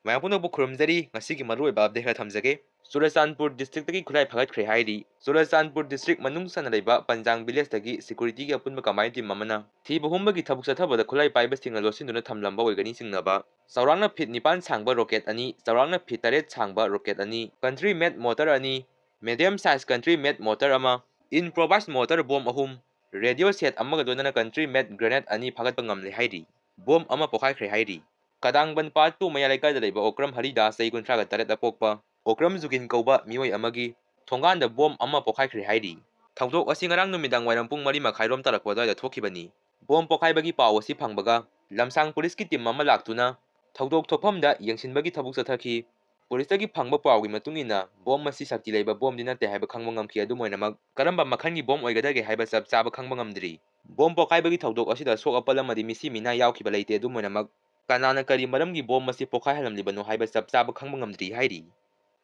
ꯃꯌꯥꯝ ꯄꯨꯝꯅꯃꯛꯄꯨ ꯈꯨꯔꯨꯝꯖꯔꯤ ꯉꯁꯤꯒꯤ ꯃꯔꯨꯑꯣꯏꯕ ꯑꯞꯗꯦꯠ ꯈꯔ ꯊꯝꯖꯒꯦ ꯆꯨꯔꯆꯥꯟꯄꯨꯔ ꯗꯤꯁꯇ꯭ꯔꯤꯛꯇꯒꯤ ꯈꯨꯠꯂꯥꯏ ꯐꯒꯠꯈ꯭ꯔꯦ ꯍꯥꯏꯔꯤ ꯆꯨꯔꯆꯥꯟꯄꯨꯔ ꯗꯤꯁꯇ꯭ꯔꯤꯛ ꯃꯅꯨꯡ ꯆꯟꯅ ꯂꯩꯕ ꯄꯟꯖꯥꯡ ꯚꯤꯂꯦꯖꯇꯒꯤ ꯁꯦꯀ꯭ꯌꯨꯔꯤꯇꯤꯒꯤ ꯑꯄꯨꯟꯕ ꯀꯝꯕꯥꯏꯟ ꯇꯤꯝ ꯑꯃꯅ ꯊꯤꯕ ꯍꯨꯝꯕꯒꯤ ꯊꯕꯛ ꯆꯠꯊꯕꯗ ꯈꯨꯠꯂꯥꯏ ꯄꯥꯏꯕꯁꯤꯡꯅ ꯂꯣꯠꯁꯤꯟꯗꯨꯅ ꯊꯝꯂꯝꯕ ꯑꯣꯏꯒꯅꯤ ꯆꯤꯡꯅꯕ ꯆꯥꯎꯔꯥꯛꯅ ꯐꯤꯠ 9 ꯁꯥꯡꯕ ꯔꯣꯀꯦꯠ ꯑꯅꯤ ꯆꯥꯎꯔꯥꯛꯅ ꯐꯤꯠ 8 ꯁꯥꯡꯕ ꯔꯣꯀꯦꯠ ꯑꯅꯤ ꯀꯟꯇ꯭ꯔꯤ ꯃꯦꯗ ꯃꯣꯇꯔ ꯑꯅꯤ ꯃꯦꯗꯤꯌꯝ ꯁꯥꯏꯖ ꯀꯟꯇ꯭ꯔꯤ ꯃꯦꯗ ꯃꯣꯇꯔ ꯑꯃ ꯏꯝꯄ꯭ꯔꯣꯚꯥꯏꯖ ꯃꯣꯇꯔ ꯕꯣꯝ 3 ꯔꯦꯗꯤꯑꯣ ꯁꯦꯠ ꯑꯃꯒ ꯂꯣꯏꯅꯅ ꯀꯟꯇ꯭ꯔꯤ ꯃꯦꯗ ꯒ꯭ꯔꯦꯅꯦꯗ ꯑꯅꯤ ꯐꯥꯒꯠꯄ ꯉꯝꯂꯦ ꯍꯥꯏꯔꯤ ꯕꯣꯝ ꯑꯃ ꯄꯣꯈꯥꯏꯈ꯭ꯔꯦ ꯍꯥꯏꯔꯤ ꯀꯗꯥꯡꯕꯟ ꯄꯥꯠ 2 ꯃꯌꯥ ꯂꯩꯀꯥꯏꯗ ꯂꯩꯕ ꯑꯣꯀ꯭ꯔꯝ ꯍꯔꯤꯗꯥꯁ ꯆꯍꯤ 38 ꯄꯣꯛꯄ ꯑꯣꯀ꯭ꯔꯝ ꯖꯨꯒꯤꯟ ꯀꯧꯕ ꯃꯤꯑꯣꯏ ꯑꯃꯒꯤ ꯊꯣꯡꯒꯥꯟꯗ ꯕꯣꯝ ꯑꯃ ꯄꯣꯈꯥꯏꯈ꯭ꯔꯦ ꯍꯥꯏꯔꯤ ꯊꯧꯗꯣꯛ ꯑꯁꯤ ꯉꯔꯥꯡ ꯅꯨꯃꯤꯗꯥꯡ ꯋꯥꯏꯔꯝ ꯄꯨꯡ 4:30 ꯇꯥꯔꯛꯄ ꯑꯗꯨꯋꯥꯏꯗ ꯊꯣꯛꯈꯤꯕꯅꯤ ꯕꯣꯝ ꯄꯣꯈꯥꯏꯕꯒꯤ ꯄꯥꯎ ꯑꯁꯤ ꯐꯪꯕꯒ ꯂꯝꯁꯥꯡ ꯄꯨꯂꯤꯁꯀꯤ ꯇꯤꯝ ꯑꯃ ꯂꯥꯛꯇꯨꯅ ꯊꯧꯗꯣꯛ ꯊꯣꯛꯐꯝꯗ ꯌꯦꯡꯁꯤꯟꯕꯒꯤ ꯊꯕꯛ ꯆꯠꯊꯈꯤ ꯄꯨꯂꯤꯁꯇꯒꯤ ꯐꯪꯕ ꯄꯥꯎꯒꯤ ꯃꯇꯨꯡ ꯏꯟꯅ ꯕꯣꯝ ꯑꯁꯤ ꯁꯛꯇꯤ ꯂꯩꯕ ꯕꯣꯝꯗꯤ ꯅꯠꯇꯦ ꯍꯥꯏꯕ ꯈꯪꯕ ꯉꯝꯈꯤ ꯑꯗꯨꯝ ꯑꯣꯏꯅꯃꯛ ꯀꯔꯝꯕ ꯃꯈꯜꯒꯤ ꯕꯣꯝ ꯑꯣꯏꯒꯗꯒꯦ ꯍꯥꯏꯕ ꯆꯞ ꯆꯥꯕ ꯈꯪꯕ ꯉꯝꯗ꯭ꯔꯤ ꯕꯣꯝ ꯄꯣꯈꯥꯏꯕꯒꯤ ꯊꯧꯗꯣꯛ ꯑꯁꯤꯗ ꯑꯁꯣꯛ ꯑꯄꯟ ꯑꯃꯗꯤ ꯃꯤꯁꯤ ꯃꯤꯅꯥ ꯌꯥꯎꯈꯤꯕ ꯂꯩꯇꯦ ꯑꯗꯨꯝ ꯑꯣꯏꯅꯃꯛ ꯀꯅꯥꯅ ꯀꯔꯤ ꯃꯔꯝꯒꯤ ꯕꯣꯝ ꯑꯁꯤ ꯄꯣꯈꯥꯏꯍꯜꯂꯝꯂꯤꯕꯅꯣ ꯍꯥꯏꯕ ꯆꯞ ꯆꯥꯕ ꯈꯪꯕ ꯉꯝꯗ꯭ꯔꯤ ꯍꯥꯏꯔꯤ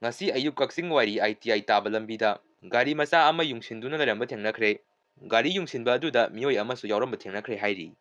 ꯉꯁꯤ ꯑꯌꯨꯛ ꯀꯛꯆꯤꯡ ꯋꯥꯏꯔꯤ ITI ꯇꯥꯕ ꯂꯝꯕꯤꯗ ꯒꯥꯔꯤ ꯃꯆꯥ ꯑꯃ ꯌꯨꯡꯁꯤꯟꯗꯨꯅ ꯂꯩꯔꯝꯕ ꯊꯦꯡꯅꯈ꯭ꯔꯦ ꯒꯥꯔꯤ ꯌꯨꯡꯁꯤꯟꯕ ꯑꯗꯨꯗ ꯃꯤꯑꯣꯏ ꯑꯃꯁꯨ ꯌꯥꯎꯔꯝꯕ ꯊꯦꯡꯅꯈ꯭ꯔꯦ ꯍꯥꯏꯔꯤ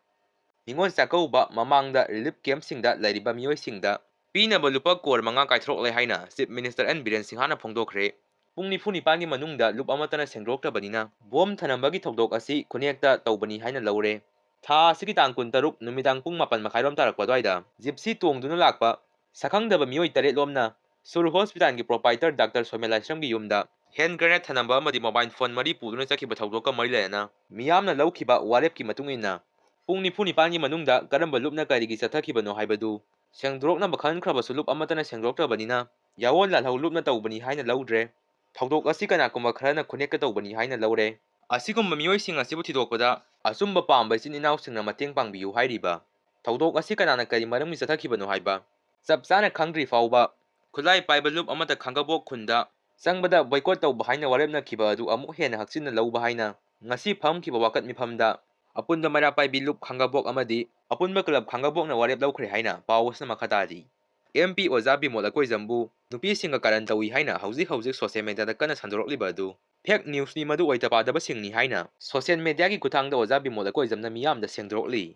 ꯅꯤꯉꯣꯜ ꯆꯥꯛꯀꯧꯕ ꯃꯃꯥꯡꯗ ꯔꯤꯂꯤꯐ ꯀꯦꯝꯞꯁꯤꯡꯗ ꯂꯩꯔꯤꯕ ꯃꯤꯑꯣꯏꯁꯤꯡꯗ ꯄꯤꯅꯕ ꯂꯨꯄꯥ ꯀꯣꯔ 5 ꯀꯥꯏꯊꯣꯛꯂꯦ ꯍꯥꯏꯅ ꯆꯤꯞ ꯃꯤꯅꯤꯁꯇꯔ N ꯕꯤꯔꯦꯟ ꯁꯤꯡꯍꯅ ꯐꯣꯡꯗꯣꯛꯈ꯭ꯔꯦ ꯄꯨꯡ 49ꯒꯤ ꯃꯅꯨꯡꯗ ꯂꯨꯞ ꯑꯃꯠꯇꯅ ꯁꯦꯡꯗꯣꯛꯇꯕꯅꯤꯅ ꯕꯣꯝ ꯊꯅꯝꯕꯒꯤ ꯊꯧꯗꯣꯛ ꯑꯁꯤ ꯈꯨꯟꯅꯦꯛꯇ ꯇꯧꯕꯅꯤ ꯍꯥꯏꯅ ꯂꯧꯔꯦ ꯊꯥ ꯑꯁꯤꯒꯤ ꯇꯥꯡ 16 ꯅꯨꯃꯤꯗꯥꯡ ꯄꯨꯡ 7:30 ꯇꯥꯔꯛꯄ ꯑꯗꯨꯋꯥꯏꯗ ꯖꯤꯞꯁꯤ ꯇꯣꯡꯗꯨꯅ ꯂꯥꯛꯄ ꯁꯛꯈꯪꯗꯕ ꯃꯤꯑꯣꯏ 8 ꯂꯣꯝꯅ ꯁꯨꯔ ꯍꯣꯁꯄꯤꯇꯥꯜꯒꯤ ꯄ꯭ꯔꯣꯄꯥꯏꯇꯔ ꯗꯥꯛꯇꯔ ꯁꯣꯃꯦ ꯂꯥꯏꯁ꯭ꯔꯝꯒꯤ ꯌꯨꯝꯗ ꯍꯦꯟ ꯒ꯭ꯔꯦꯅꯦꯗ ꯊꯅꯝꯕ ꯑꯃꯗꯤ ꯃꯣꯕꯥꯏꯜ ꯐꯣꯟ 3 ꯄꯨꯗꯨꯅ ꯆꯠꯈꯤꯕ ꯊꯧꯗꯣꯛꯀ ꯃꯔꯤ ꯂꯩꯅꯅ ꯃꯤꯌꯥꯝꯅ ꯂꯧꯈꯤꯕ ꯋꯥꯔꯦꯞꯀꯤ ꯃꯇꯨꯡ ꯏꯟꯅ ꯄꯨꯡ 49ꯒꯤ ꯃꯅꯨꯡꯗ ꯀꯔꯝꯕ ꯂꯨꯞꯅ ꯀꯔꯤꯒꯤ ꯆꯠꯊꯈꯤꯕꯅꯣ ꯍꯥꯏꯕꯗꯨ ꯁꯦꯡꯗꯣꯛꯅꯕ ꯈꯟꯈ꯭ꯔꯕꯁꯨ ꯂꯨꯞ ꯑꯃꯠꯇꯅ ꯁꯦꯡꯗꯣꯛꯇꯕꯅꯤꯅ ꯌꯥꯑꯣꯟ ꯂꯥꯜꯍꯧ ꯂꯨꯞꯅ ꯇꯧꯕꯅꯤ ꯍꯥꯏꯅ ꯂꯧꯗ꯭ꯔꯦ ꯊꯧꯗꯣꯛ ꯑꯁꯤ ꯀꯅꯥꯒꯨꯝꯕ ꯈꯔꯅ ꯈꯨꯟꯅꯦꯛꯀ ꯇꯧꯕꯅꯤ ꯍꯥꯏꯅ ꯂꯧꯔꯦ ꯑꯁꯤꯒꯨꯝꯕ ꯃꯤꯑꯣꯏꯁꯤꯡ ꯑꯁꯤꯕꯨ ꯊꯤꯗꯣꯛꯄꯗ ꯑꯆꯨꯝꯕ ꯄꯥꯝꯕ ꯏꯆꯤꯟ ꯏꯅꯥꯎꯁꯤꯡꯅ ꯃꯇꯦꯡ ꯄꯥꯡꯕꯤꯌꯨ ꯍꯥꯏꯔꯤꯕ ꯊꯧꯗꯣꯛ ꯑꯁꯤ ꯀꯅꯥꯅ ꯀꯔꯤ ꯃꯔꯝꯒꯤ ꯆꯠꯊꯈꯤꯕꯅꯣ ꯍꯥꯏꯕ ꯆꯞ ꯆꯥꯅ ꯈꯪꯗ꯭ꯔꯤ ꯐꯥꯎꯕ ꯈꯨꯠꯂꯥꯏ ꯄꯥꯏꯕ ꯂꯨꯞ ꯑꯃꯗ ꯈꯥꯡꯒꯕꯣꯛ ꯈꯨꯟꯗ ꯆꯪꯕꯗ ꯕꯣꯏꯀꯣꯠ ꯇꯧꯕ ꯍꯥꯏꯅ ꯋꯥꯔꯦꯞꯅꯈꯤꯕ ꯑꯗꯨ ꯑꯃꯨꯛ ꯍꯦꯟꯅ ꯍꯛꯆꯤꯟꯅ ꯂꯧꯕ ꯍꯥꯏꯅ ꯉꯁꯤ ꯐꯝꯈꯤꯕ ꯋꯥꯀꯠ ꯃꯤꯐꯝꯗ ꯑꯄꯨꯟꯕ ꯃꯩꯔꯥ ꯄꯥꯏꯕꯤ ꯂꯨꯞ ꯈꯥꯡꯒꯕꯣꯛ ꯑꯃꯗꯤ ꯑꯄꯨꯟꯕ ꯀ꯭ꯂꯕ ꯈꯥꯡꯒꯕꯣꯛꯅ ꯋꯥꯔꯦꯞ ꯂꯧꯈ꯭ꯔꯦ ꯍꯥꯏꯅ ꯄꯥꯎ ꯑꯁꯤꯅ ꯃꯈꯥ ꯇꯥꯔꯤ MP ꯑꯣꯖꯥ ꯕꯤꯃꯣꯜ ꯑꯀꯣꯏꯖꯝꯕꯨ ꯅꯨꯄꯤꯁꯤꯡꯒ ꯀꯥꯔꯟ ꯇꯧꯏ ꯍꯥꯏꯅ ꯍꯧꯖꯤꯛ ꯁꯣꯁꯤꯌꯦꯜ ꯃꯤꯗꯤꯌꯥꯗ ꯀꯟꯅ ꯁꯟꯗꯣꯔꯛꯂꯤꯕ ꯑꯗꯨ ꯐꯦꯛ ꯅ꯭ꯌꯨꯁꯅꯤ ꯃꯗꯨ ꯑꯣꯏꯇ ꯄꯥꯗꯕꯁꯤꯡꯅꯤ ꯍꯥꯏꯅ ꯁꯣꯁꯤꯌꯦꯜ ꯃꯤꯗꯤꯌꯥꯒꯤ ꯈꯨꯠꯊꯥꯡꯗ ꯑꯣꯖꯥ ꯕꯤꯃꯣꯜ ꯑꯀꯣꯏꯖꯝꯅ ꯃꯤꯌꯥꯝꯗ ꯁꯦꯡꯗꯣꯛꯂꯤ